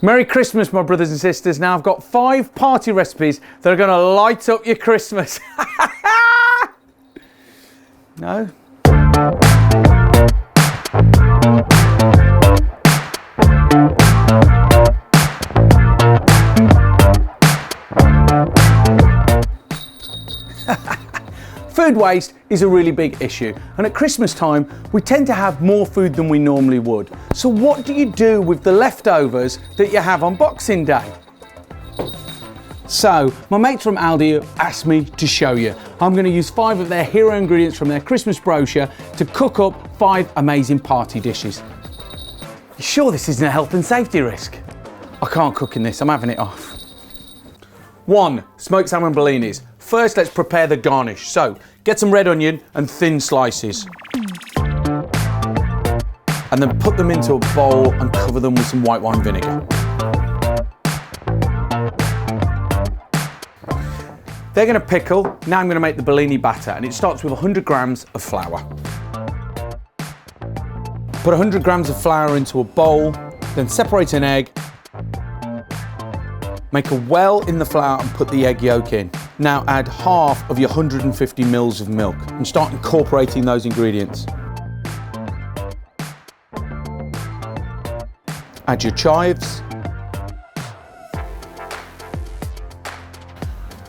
Merry Christmas, my brothers and sisters. Now I've got 5 party recipes that are going to light up your Christmas. No? Food waste is a really big issue, and at Christmas time we tend to have more food than we normally would. So what do you do with the leftovers that you have on Boxing Day? So my mates from Aldi asked me to show you. I'm going to use 5 of their hero ingredients from their Christmas brochure to cook up 5 amazing party dishes. You sure this isn't a health and safety risk? I can't cook in this, I'm having it off. 1. Smoked salmon Blinis. First, let's prepare the garnish. So, get some red onion and thin slices. And then put them into a bowl and cover them with some white wine vinegar. They're going to pickle. Now I'm going to make the Blini batter, and it starts with 100 grams of flour. Put 100 grams of flour into a bowl, then separate an egg. Make a well in the flour and put the egg yolk in. Now add half of your 150 mils of milk and start incorporating those ingredients. Add your chives.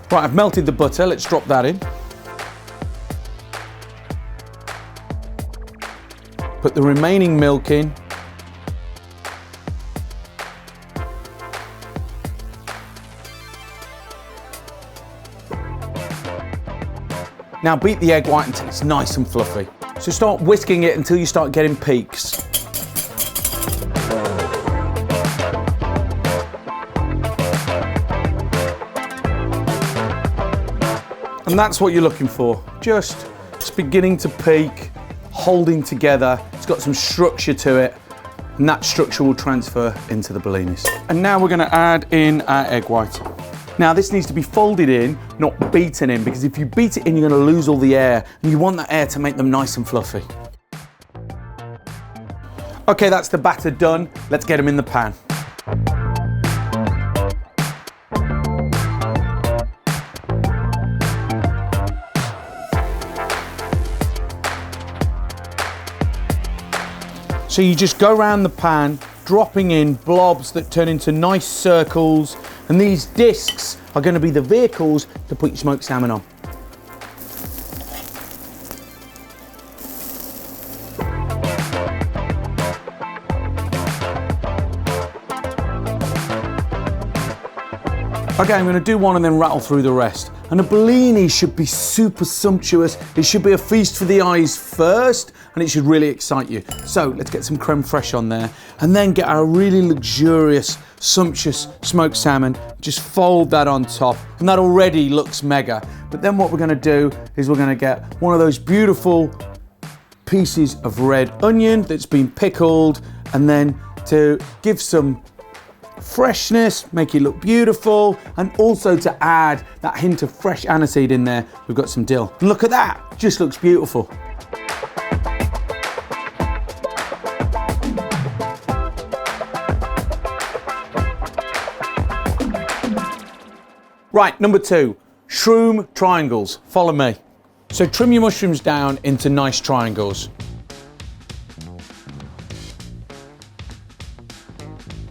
Right, I've melted the butter, let's drop that in. Put the remaining milk in. Now beat the egg white until it's nice and fluffy. So start whisking it until you start getting peaks. And that's what you're looking for. Just it's beginning to peak, holding together. It's got some structure to it, and that structure will transfer into the Blinis. And now we're going to add in our egg white. Now this needs to be folded in, not beaten in, because if you beat it in, you're going to lose all the air, and you want that air to make them nice and fluffy. Okay, that's the batter done. Let's get them in the pan. So you just go around the pan, dropping in blobs that turn into nice circles, and these discs are going to be the vehicles to put your smoked salmon on. Okay, I'm going to do one and then rattle through the rest. And a Blini should be super sumptuous. It should be a feast for the eyes first, and it should really excite you. So let's get some creme fraiche on there, and then get our really luxurious, sumptuous smoked salmon. Just fold that on top, and that already looks mega. But then what we're going to do is we're going to get one of those beautiful pieces of red onion that's been pickled, and then to give some freshness, make it look beautiful, and also to add that hint of fresh aniseed in there, we've got some dill. And look at that, just looks beautiful. Right, number 2, shroom triangles. Follow me. So trim your mushrooms down into nice triangles.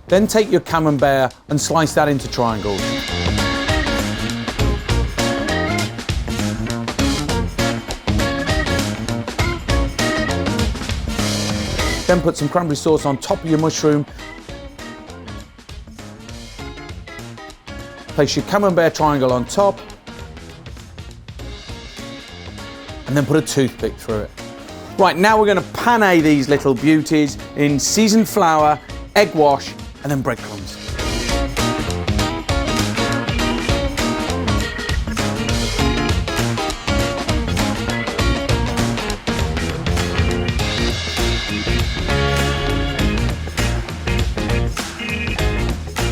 Then take your camembert and slice that into triangles. Then put some cranberry sauce on top of your mushroom. Place your camembert triangle on top. And then put a toothpick through it. Right, now we're going to panne these little beauties in seasoned flour, egg wash, and then breadcrumbs.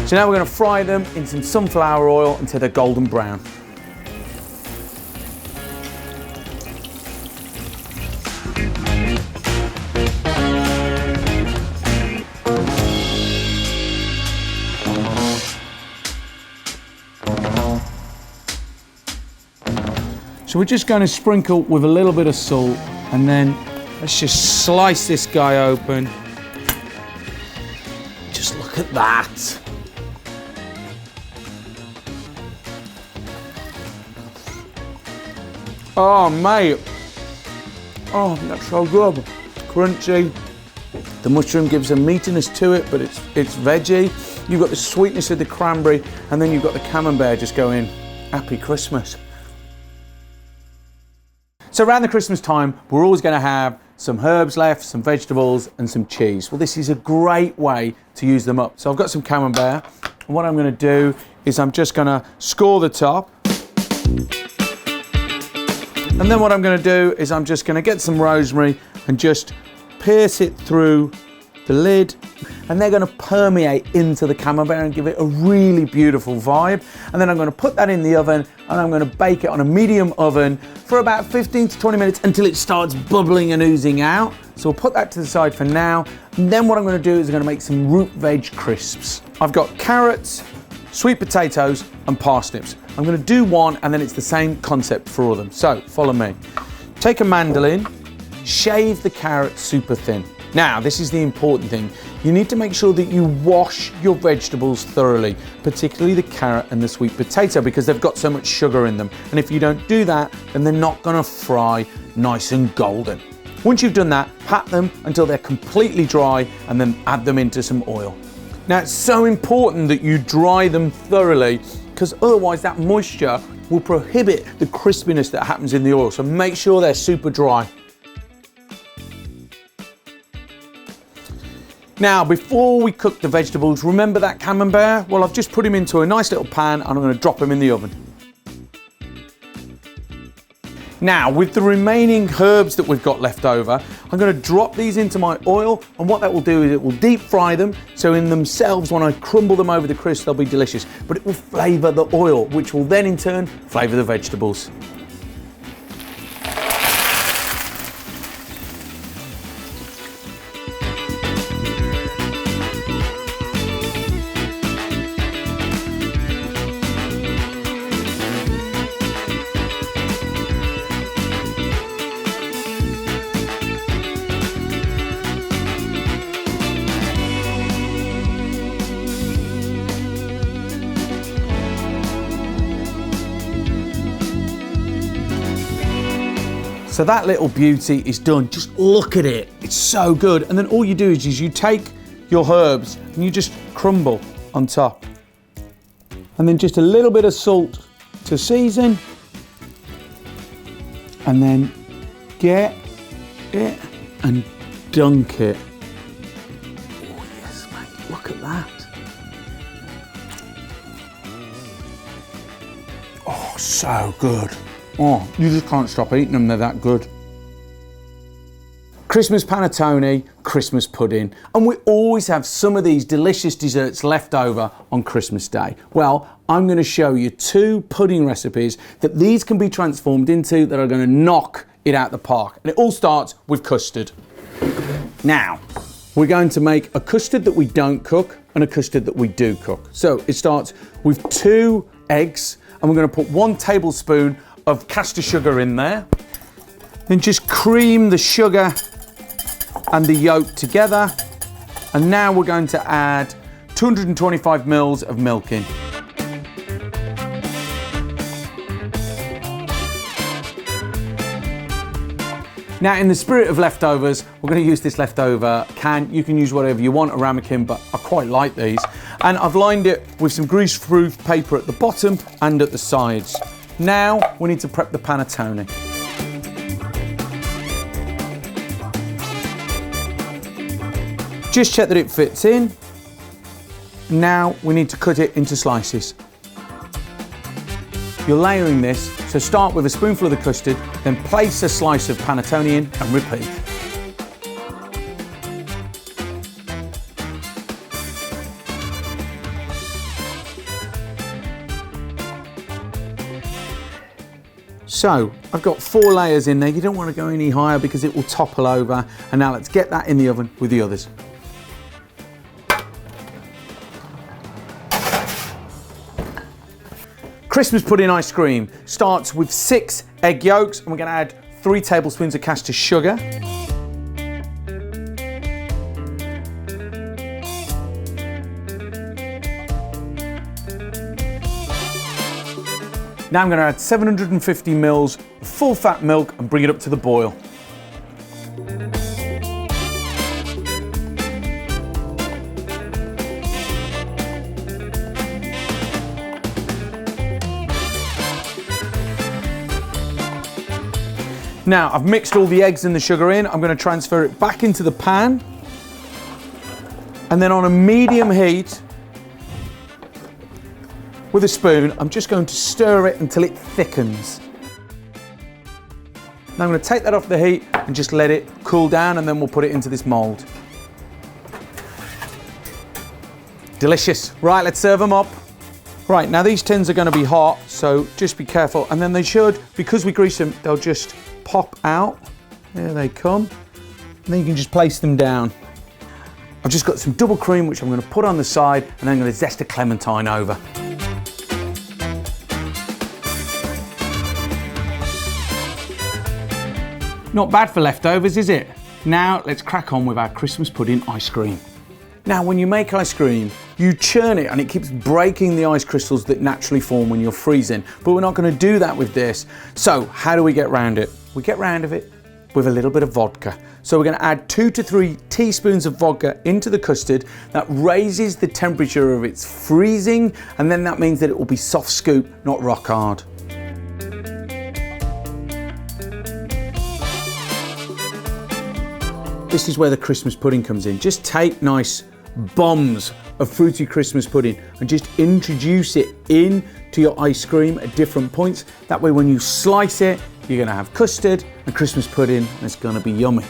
So now we're going to fry them in some sunflower oil until they're golden brown. So we're just going to sprinkle with a little bit of salt, and then let's just slice this guy open. Just look at that. Oh, mate. Oh, that's so good. Crunchy. The mushroom gives a meatiness to it, but it's veggie. You've got the sweetness of the cranberry, and then you've got the camembert just going, happy Christmas. So around the Christmas time, we're always going to have some herbs left, some vegetables, and some cheese. Well, this is a great way to use them up. So I've got some camembert, and what I'm going to do is I'm just going to score the top. And then what I'm going to do is I'm just going to get some rosemary and just pierce it through the lid, and they're going to permeate into the camembert and give it a really beautiful vibe. And then I'm going to put that in the oven, and I'm going to bake it on a medium oven for about 15 to 20 minutes until it starts bubbling and oozing out. So we'll put that to the side for now. And then what I'm going to do is I'm going to make some root veg crisps. I've got carrots, sweet potatoes, and parsnips. I'm going to do one, and then it's the same concept for all of them. So follow me. Take a mandolin, shave the carrots super thin. Now, this is the important thing. You need to make sure that you wash your vegetables thoroughly, particularly the carrot and the sweet potato, because they've got so much sugar in them. And if you don't do that, then they're not going to fry nice and golden. Once you've done that, pat them until they're completely dry, and then add them into some oil. Now, it's so important that you dry them thoroughly, because otherwise that moisture will prohibit the crispiness that happens in the oil. So make sure they're super dry. Now, before we cook the vegetables, remember that camembert? Well, I've just put him into a nice little pan, and I'm going to drop him in the oven. Now, with the remaining herbs that we've got left over, I'm going to drop these into my oil, and what that will do is it will deep fry them, so in themselves, when I crumble them over the crisp, they'll be delicious. But it will flavour the oil, which will then in turn flavour the vegetables. So that little beauty is done. Just look at it. It's so good. And then all you do is you take your herbs and you just crumble on top. And then just a little bit of salt to season. And then get it and dunk it. Oh yes, mate, look at that. Oh, so good. Oh, you just can't stop eating them, they're that good. Christmas panettone, Christmas pudding, and we always have some of these delicious desserts left over on Christmas Day. Well, I'm going to show you 2 pudding recipes that these can be transformed into that are going to knock it out the park. And it all starts with custard. Now, we're going to make a custard that we don't cook and a custard that we do cook. So it starts with 2 eggs, and we're going to put 1 tablespoon of caster sugar in there. Then just cream the sugar and the yolk together. And now we're going to add 225 mils of milk in. Now, in the spirit of leftovers, we're going to use this leftover can. You can use whatever you want, a ramekin, but I quite like these. And I've lined it with some grease-proof paper at the bottom and at the sides. Now we need to prep the panettone. Just check that it fits in. Now we need to cut it into slices. You're layering this, so start with a spoonful of the custard, then place a slice of panettone in and repeat. So I've got 4 layers in there. You don't want to go any higher because it will topple over. And now let's get that in the oven with the others. Christmas pudding ice cream starts with 6 egg yolks, and we're gonna add 3 tablespoons of caster sugar. Now I'm going to add 750 ml of full fat milk and bring it up to the boil. Now I've mixed all the eggs and the sugar in. I'm going to transfer it back into the pan, and then on a medium heat with a spoon, I'm just going to stir it until it thickens. Now I'm going to take that off the heat and just let it cool down, and then we'll put it into this mould. Delicious. Right, let's serve them up. Right, now these tins are going to be hot, so just be careful. And then they should, because we grease them, they'll just pop out. There they come. And then you can just place them down. I've just got some double cream, which I'm going to put on the side, and then I'm going to zest a clementine over. Not bad for leftovers, is it? Now let's crack on with our Christmas pudding ice cream. Now when you make ice cream, you churn it and it keeps breaking the ice crystals that naturally form when you're freezing. But we're not going to do that with this. So how do we get round it? We get round of it with a little bit of vodka. So we're going to add 2 to 3 teaspoons of vodka into the custard. That raises the temperature of its freezing, and then that means that it will be soft scoop, not rock hard. This is where the Christmas pudding comes in. Just take nice bombs of fruity Christmas pudding and just introduce it into your ice cream at different points. That way when you slice it, you're gonna have custard and Christmas pudding, and it's gonna be yummy.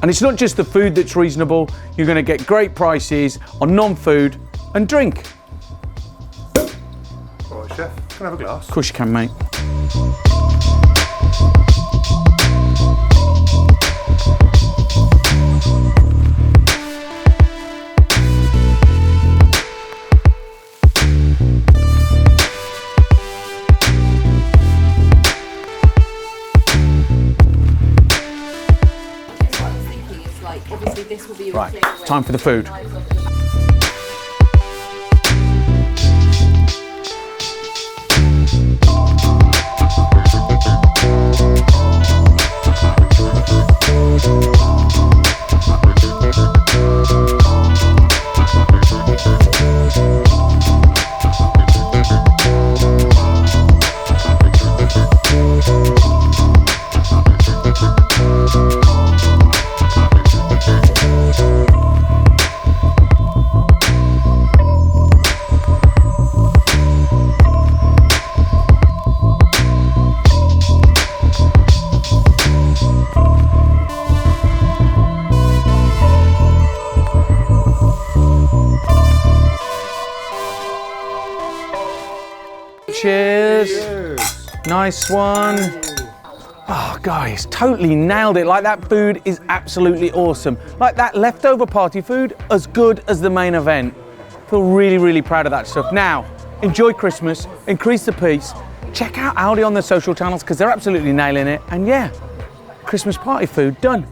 And it's not just the food that's reasonable, you're going to get great prices on non-food and drink. All right, Chef, can I have a glass? Of course you can, mate. Obviously this will be Right, time for the food. Cheers. Cheers. Nice one. Oh, guys, totally nailed it. Like, that food is absolutely awesome. Like, that leftover party food, as good as the main event. Feel really, really proud of that stuff. Now, enjoy Christmas, increase the peace. Check out Aldi on the social channels because they're absolutely nailing it. And yeah, Christmas party food done.